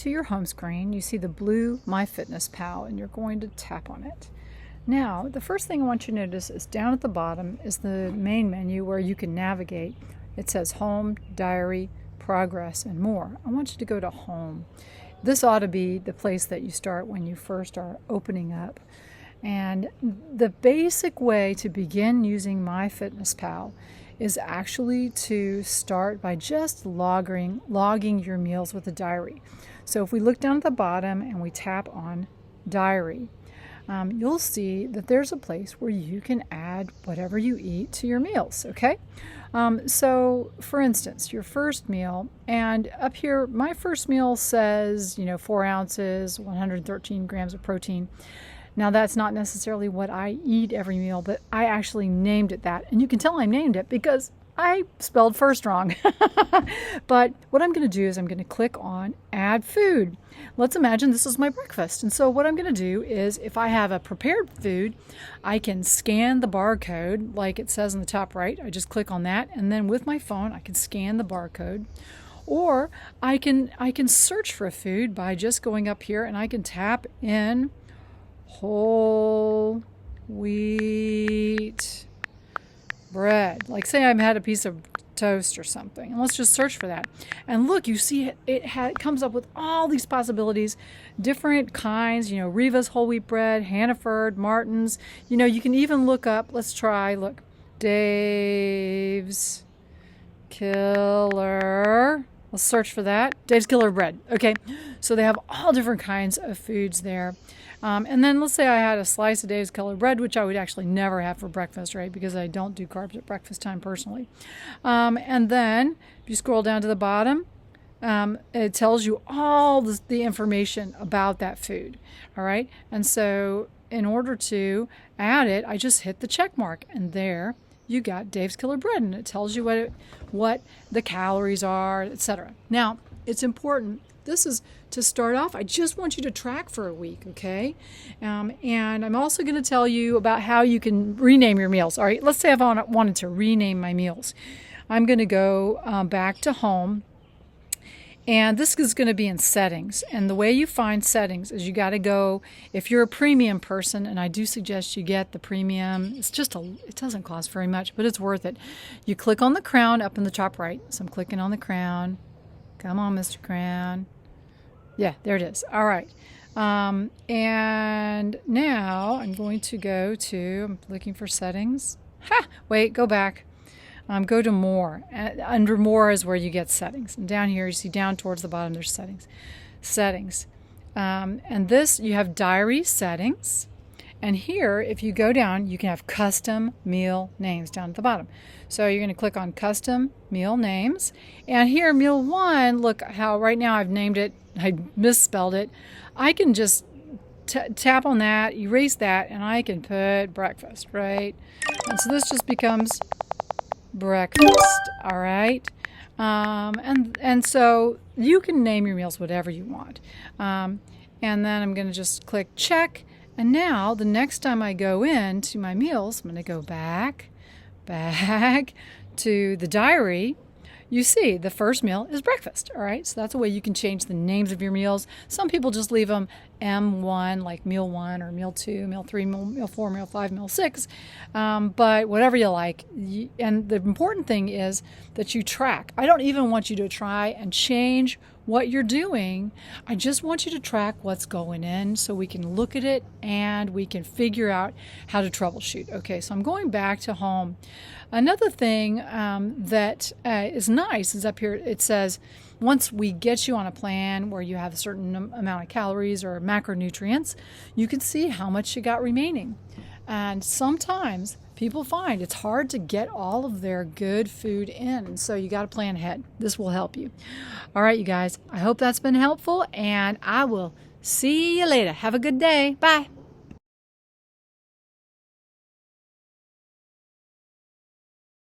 to your home screen, you see the blue MyFitnessPal, and you're going to tap on it. Now, the first thing I want you to notice is down at the bottom is the main menu where you can navigate. It says Home, Diary, Progress, and more. I want you to go to Home. This ought to be the place that you start when you first are opening up. And the basic way to begin using MyFitnessPal is actually to start by just logging your meals with a diary. So if we look down at the bottom and we tap on Diary, you'll see that there's a place where you can add whatever you eat to your meals, okay? So for instance, your first meal, and up here, my first meal says, 4 ounces, 113 grams of protein. Now that's not necessarily what I eat every meal, but I actually named it that. And you can tell I named it because I spelled first wrong. But what I'm going to do is I'm going to click on Add Food. Let's imagine this is my breakfast. And so what I'm going to do is if I have a prepared food, I can scan the barcode like it says in the top right. I just click on that, and then with my phone I can scan the barcode. Or I can search for a food by just going up here and I can tap in whole wheat bread. Like say I've had a piece of toast or something, and let's just search for that. And look, you see it comes up with all these possibilities, different kinds, Riva's whole wheat bread, Hannaford, Martin's, you can even look up, look, Dave's Killer. Let's search for that. Dave's Killer Bread. Okay, so they have all different kinds of foods there. And then let's say I had a slice of Dave's Killer Bread, which I would actually never have for breakfast, right? Because I don't do carbs at breakfast time personally. And then if you scroll down to the bottom, it tells you all the information about that food. All right. And so in order to add it, I just hit the check mark, and there you got Dave's Killer Bread, and it tells you what the calories are, etc. Now, it's important. This is to start off. I just want you to track for a week, okay? And I'm also going to tell you about how you can rename your meals. All right, let's say I wanted to rename my meals. I'm going to go back to Home, and this is going to be in Settings. And the way you find Settings is you got to go, if you're a premium person, and I do suggest you get the premium. It doesn't cost very much, but it's worth it. You click on the crown up in the top right. So I'm clicking on the crown. Come on, Mr. Crown. Yeah, there it is. All right. And now I'm going to I'm looking for Settings. Wait, go back. Go to More. Under More is where you get Settings. And down here, you see down towards the bottom, there's Settings. And this, you have Diary Settings. And here, if you go down, you can have Custom Meal Names down at the bottom. So you're going to click on Custom Meal Names. And here, Meal 1, look how right now I've named it. I misspelled it. I can just tap on that, erase that, and I can put breakfast, right? And so this just becomes breakfast, all right? And so you can name your meals whatever you want. And then I'm going to just click check. And now the next time I go into my meals, I'm going to go back to the diary. You see, the first meal is breakfast, all right? So that's a way you can change the names of your meals. Some people just leave them M1, like Meal 1, or Meal 2, Meal 3, Meal 4, Meal 5, Meal 6. But whatever you like. And the important thing is that you track. I don't even want you to try and change what you're doing. I just want you to track what's going in so we can look at it and we can figure out how to troubleshoot. Okay, so I'm going back to Home. Another thing that is nice is up here, it says once we get you on a plan where you have a certain amount of calories or macronutrients, you can see how much you got remaining. And sometimes people find it's hard to get all of their good food in, so you got to plan ahead. This will help you. All right, you guys, I hope that's been helpful, and I will see you later. Have a good day. Bye.